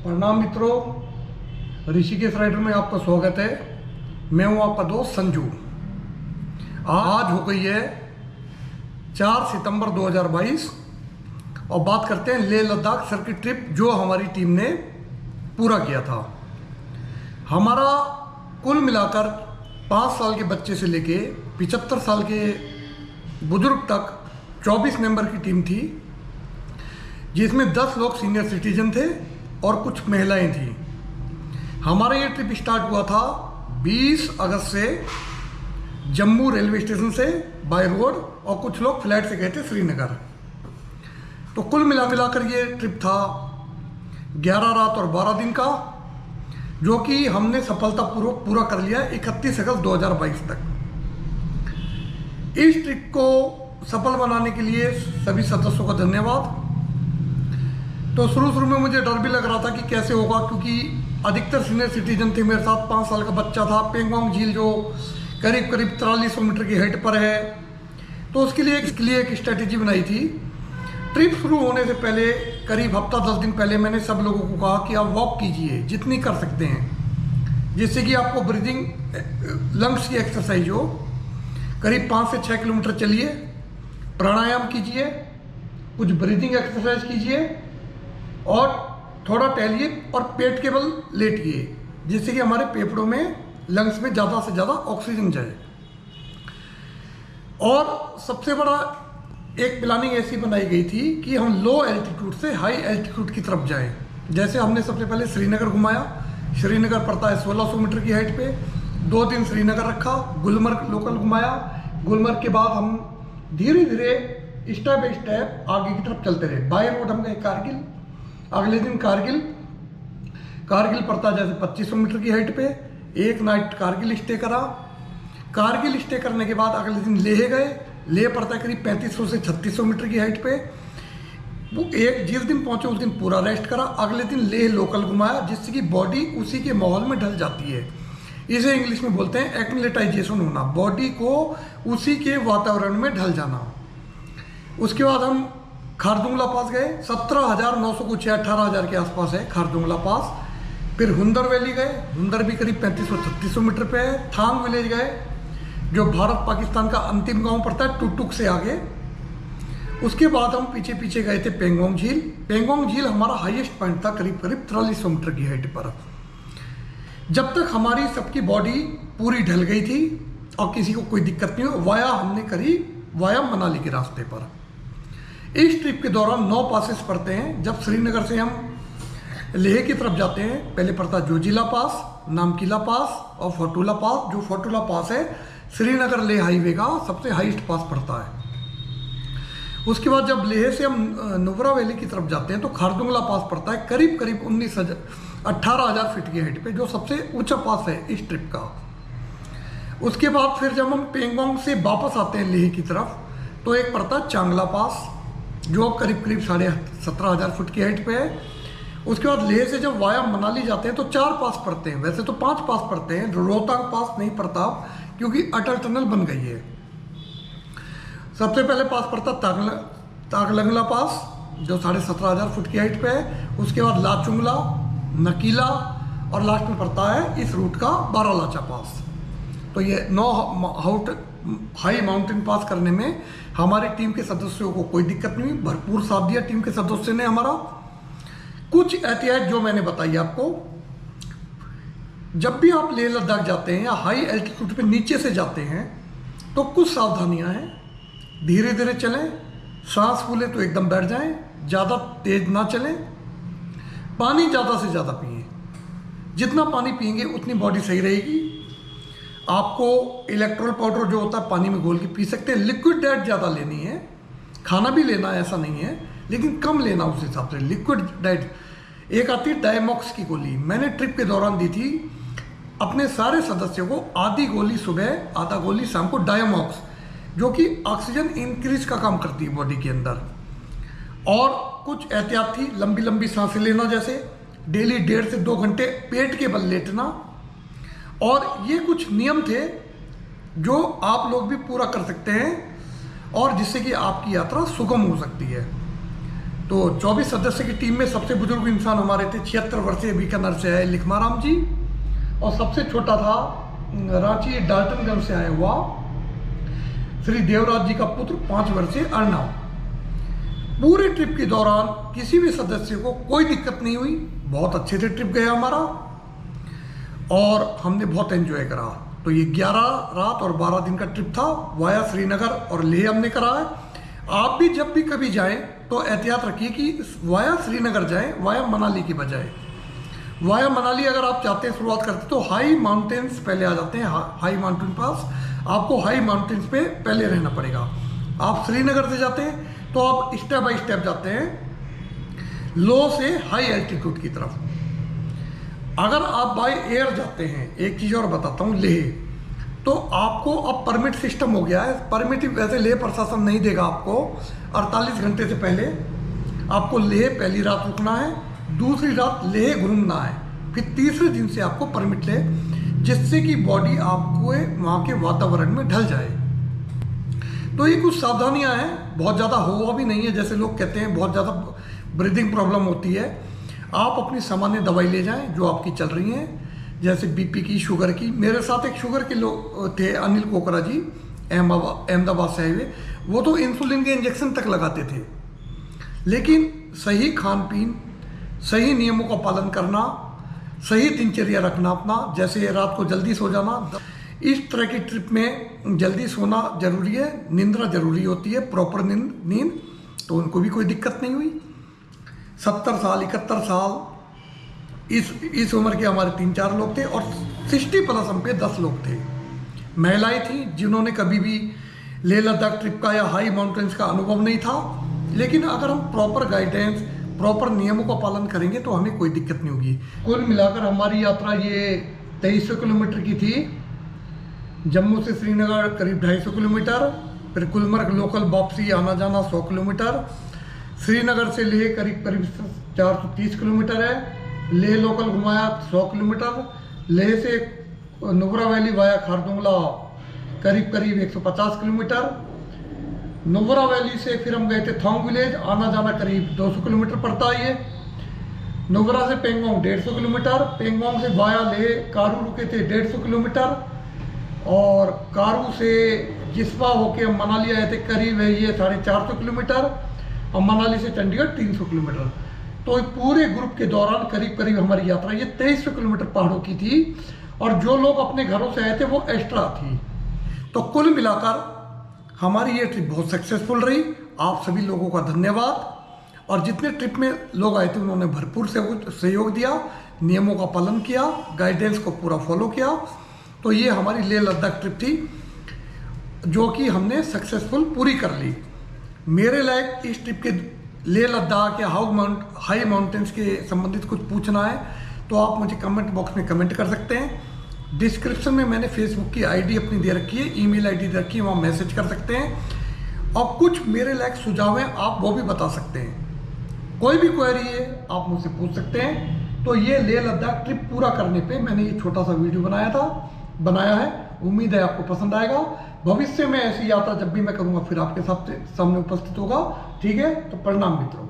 प्रणाम मित्रों, ऋषिकेश राइडर में आपका स्वागत है। मैं हूं आपका दोस्त संजू। आज हो गई है 4 सितंबर 2022 और बात करते हैं लेह लद्दाख सर्किट ट्रिप जो हमारी टीम ने पूरा किया था। हमारा कुल मिलाकर 5 साल के बच्चे से लेके 75 साल के बुजुर्ग तक 24 मेंबर की टीम थी, जिसमें 10 लोग सीनियर सिटीजन थे और कुछ महिलाएं थी। हमारा ये ट्रिप स्टार्ट हुआ था 20 अगस्त से जम्मू रेलवे स्टेशन से बाय रोड और कुछ लोग फ्लाइट से गए थे श्रीनगर। तो कुल मिलाकर ये ट्रिप था 11 रात और 12 दिन का, जो कि हमने सफलतापूर्वक पूरा कर लिया 31 अगस्त 2022 तक। इस ट्रिप को सफल बनाने के लिए सभी सदस्यों का धन्यवाद। तो शुरू में मुझे डर भी लग रहा था कि कैसे होगा, क्योंकि अधिकतर सीनियर सिटीजन थे मेरे साथ। 5 साल का बच्चा था। पेंगोंग झील जो करीब 4300 मीटर की हाइट पर है, तो उसके लिए एक स्ट्रेटेजी बनाई थी। ट्रिप शुरू होने से पहले करीब हफ्ता 10 दिन पहले मैंने सब लोगों को कहा कि आप वॉक कीजिए जितनी कर सकते हैं, जिससे कि आपको ब्रीदिंग लंग्स की एक्सरसाइज हो। करीब 5 से 6 किलोमीटर चलिए, प्राणायाम कीजिए, कुछ ब्रीदिंग एक्सरसाइज कीजिए और थोड़ा टहलिए और पेट के बल लेटिए, जिससे कि हमारे फेफड़ों में लंग्स में ज़्यादा से ज़्यादा ऑक्सीजन जाए। और सबसे बड़ा एक प्लानिंग ऐसी बनाई गई थी कि हम लो एल्टीट्यूड से हाई एल्टीट्यूड की तरफ जाएं। जैसे हमने सबसे पहले श्रीनगर घुमाया। श्रीनगर पड़ता है 1600 मीटर की हाइट पे। 2 दिन श्रीनगर रखा, गुलमर्ग लोकल घुमाया। गुलमर्ग के बाद हम धीरे धीरे स्टेप बाई स्टेप आगे की तरफ चलते रहे। बाय रोड हम गए कारगिल। अगले दिन कारगिल पड़ता है जैसे 2500 मीटर की हाइट पे। एक नाइट कारगिल स्टे करा। कारगिल स्टे करने के बाद अगले दिन लेह गए। लेह पड़ता है करीब 3500 से 3600 मीटर की हाइट पे। वो जिस दिन पहुंचे उस दिन पूरा रेस्ट करा। अगले दिन लेह लोकल घुमाया, जिससे कि बॉडी उसी के माहौल में ढल जाती है। इसे इंग्लिश में बोलते हैं एक्लिमेटाइजेशन होना, बॉडी को उसी के वातावरण में ढल जाना। उसके बाद हम खारदुंगला पास गए। 17,900 कुछ 18,000 के आसपास है खारदुंगला पास। फिर हुंदर वैली गए। हुंदर भी करीब 3500-3600 मीटर पे है। थांग विलेज गए, जो भारत पाकिस्तान का अंतिम गांव पड़ता है टुकटुक से आगे। उसके बाद हम पीछे गए थे पेंगोंग झील। पेंगोंग झील हमारा हाईएस्ट पॉइंट था करीब 4300 मीटर की हाइट पर। जब तक हमारी सबकी बॉडी पूरी ढल गई थी और किसी को कोई दिक्कत नहीं हो, हमने करी वाया मनाली के रास्ते पर। इस ट्रिप के दौरान 9 पासेस पड़ते हैं। जब श्रीनगर से हम लेह की तरफ जाते हैं, पहले पड़ता है जोजिला पास, नामकीला पास और फोटुला पास। जो फोटुला पास है श्रीनगर लेह हाईवे का सबसे हाईएस्ट पास पड़ता है। उसके बाद जब लेह से हम नुब्रा वैली की तरफ जाते हैं तो खारदुंगला पास पड़ता है करीब 18,000 फीट की हाइट पे, जो सबसे ऊंचा पास है इस ट्रिप का। उसके बाद फिर जब हम पेंगोंग से वापस आते हैं लेह की तरफ, तो एक पड़ता है चांगला पास, जो करीब 17,500 फुट की हाइट पे है। उसके बाद लेह से जब वाया मनाली जाते हैं तो 4 पास पड़ते हैं। वैसे तो 5 पास पड़ते हैं, रोहतांग पास नहीं पड़ता क्योंकि अटल टनल बन गई है। सबसे पहले पास पड़ता तागलंगला पास, जो 17,500 फुट की हाइट पे है। उसके बाद लाचुंगला, नकीला और लास्ट में पड़ता है इस रूट का बारालाचा पास। तो ये 9 हाई माउंटेन पास करने में हमारी टीम के सदस्यों को कोई दिक्कत नहीं हुई। भरपूर साथ दिया टीम के सदस्यों ने हमारा। कुछ एहतियात जो मैंने बताई आपको, जब भी आप लेह लद्दाख जाते हैं या हाई एल्टीट्यूड पे नीचे से जाते हैं तो कुछ सावधानियां हैं। धीरे धीरे चलें, सांस फूले तो एकदम बैठ जाएं, ज़्यादा तेज ना चलें। पानी ज़्यादा से ज़्यादा पिए। जितना पानी पिएंगे उतनी बॉडी सही रहेगी। आपको इलेक्ट्रोल पाउडर जो होता है पानी में घोल के पी सकते हैं। लिक्विड डाइट ज़्यादा लेनी है, खाना भी लेना है ऐसा नहीं है, लेकिन कम लेना उस हिसाब से। लिक्विड डाइट एक आती है डायमॉक्स की गोली, मैंने ट्रिप के दौरान दी थी अपने सारे सदस्यों को। आधी गोली सुबह, आधा गोली शाम को, डायमॉक्स, जो कि ऑक्सीजन इंक्रीज का काम करती है बॉडी के अंदर। और कुछ एहतियात थी, लंबी लंबी सांसें लेना, जैसे डेली 1.5 से 2 घंटे पेट के बल लेटना। और ये कुछ नियम थे जो आप लोग भी पूरा कर सकते हैं और जिससे कि आपकी यात्रा सुगम हो सकती है। तो 24 सदस्य की टीम में सबसे बुजुर्ग इंसान हमारे थे 76 वर्षीय बीकानेर से आए लिखमाराम जी, और सबसे छोटा था रांची डाल्टनगंज से आया हुआ श्री देवराज जी का पुत्र 5 वर्षीय अर्णव। पूरे ट्रिप के दौरान किसी भी सदस्य को कोई दिक्कत नहीं हुई, बहुत अच्छे से ट्रिप गया हमारा और हमने बहुत एंजॉय करा। तो ये 11 रात और 12 दिन का ट्रिप था, वाया श्रीनगर और लेह हमने करा है। आप भी जब भी कभी जाएं तो एहतियात रखिए कि वाया श्रीनगर जाएं, वाया मनाली की बजाय। वाया मनाली अगर आप चाहते हैं शुरुआत करते तो हाई माउंटेन्स पहले आ जाते हैं, हाई माउंटेन पास। आपको हाई माउंटेन्स पे पहले रहना पड़ेगा। आप श्रीनगर से जाते हैं तो आप स्टेप बाय स्टेप जाते हैं लो से हाई एल्टीट्यूड की तरफ। अगर आप बाय एयर जाते हैं, एक चीज़ और बताता हूँ, लेह तो आपको अब परमिट सिस्टम हो गया है। परमिट वैसे लेह प्रशासन नहीं देगा आपको, 48 घंटे से पहले आपको लेह पहली रात रुकना है, दूसरी रात लेह घूमना है, फिर तीसरे दिन से आपको परमिट ले, जिससे कि बॉडी आपको वहाँ के वातावरण में ढल जाए। तो ये कुछ सावधानियाँ हैं, बहुत ज़्यादा हुआ भी नहीं है जैसे लोग कहते हैं, बहुत ज़्यादा ब्रीदिंग प्रॉब्लम होती है। आप अपनी सामान्य दवाई ले जाएं जो आपकी चल रही हैं, जैसे बीपी की, शुगर की। मेरे साथ एक शुगर के लोग थे, अनिल कोकरा जी, अहमदाबाद से आए हुए। वो तो इंसुलिन के इंजेक्शन तक लगाते थे, लेकिन सही खान पीन, सही नियमों का पालन करना, सही दिनचर्या रखना अपना, जैसे रात को जल्दी सो जाना। इस तरह की ट्रिप में जल्दी सोना जरूरी है, निंद्रा जरूरी होती है, प्रॉपर नींद। तो उनको भी कोई दिक्कत नहीं हुई। 70 साल 71 साल इस उम्र के हमारे 3-4 लोग थे और 60+ हम पे 10 लोग थे। महिलाएं थी जिन्होंने कभी भी लेह लद्दाख ट्रिप का या हाई माउंटेन्स का अनुभव नहीं था। लेकिन अगर हम प्रॉपर गाइडेंस, प्रॉपर नियमों का पालन करेंगे तो हमें कोई दिक्कत नहीं होगी। कुल मिलाकर हमारी यात्रा ये 2300 किलोमीटर की थी। जम्मू से श्रीनगर करीब 250 किलोमीटर, फिर गुलमर्ग लोकल वापसी आना जाना 100 किलोमीटर, श्रीनगर से लेह करीब 430 किलोमीटर है, लेह लोकल घुमाया 100 किलोमीटर, लेह से नुब्रा वैली वाया खारदुंगला करीब 150 किलोमीटर, नुब्रा वैली से फिर हम गए थे थोंग विलेज, आना जाना करीब 200 किलोमीटर पड़ता है ये। नुब्रा से पेंगोंग 150 किलोमीटर, पेंगोंग से वाया लेह कारू रुके थे 150 किलोमीटर, और कारू से जिस्पा होके हम मनाली आए थे, करीब है ये 450 किलोमीटर, और मनाली से चंडीगढ़ 300 किलोमीटर। तो पूरे ग्रुप के दौरान करीब हमारी यात्रा ये 2300 किलोमीटर पहाड़ों की थी, और जो लोग अपने घरों से आए थे वो एक्स्ट्रा थी। तो कुल मिलाकर हमारी ये ट्रिप बहुत सक्सेसफुल रही। आप सभी लोगों का धन्यवाद। और जितने ट्रिप में लोग आए थे उन्होंने भरपूर सहयोग दिया, नियमों का पालन किया, गाइडेंस को पूरा फॉलो किया। तो ये हमारी लेह लद्दाख ट्रिप थी जो कि हमने सक्सेसफुल पूरी कर ली। मेरे लायक इस ट्रिप के लेह लद्दाख या हाई माउंटेन्स के संबंधित कुछ पूछना है तो आप मुझे कमेंट बॉक्स में कमेंट कर सकते हैं। डिस्क्रिप्शन में मैंने फेसबुक की आईडी अपनी दे रखी है, ईमेल आईडी दे रखी है, वहाँ मैसेज कर सकते हैं। और कुछ मेरे लायक सुझाव हैं आप वो भी बता सकते हैं। कोई भी क्वेरी है आप मुझसे पूछ सकते हैं। तो ये लेह लद्दाख ट्रिप पूरा करने पे मैंने ये छोटा सा वीडियो बनाया है। उम्मीद है आपको पसंद आएगा। भविष्य में ऐसी यात्रा जब भी मैं करूँगा फिर आपके सामने उपस्थित होगा। ठीक है, तो प्रणाम मित्रों।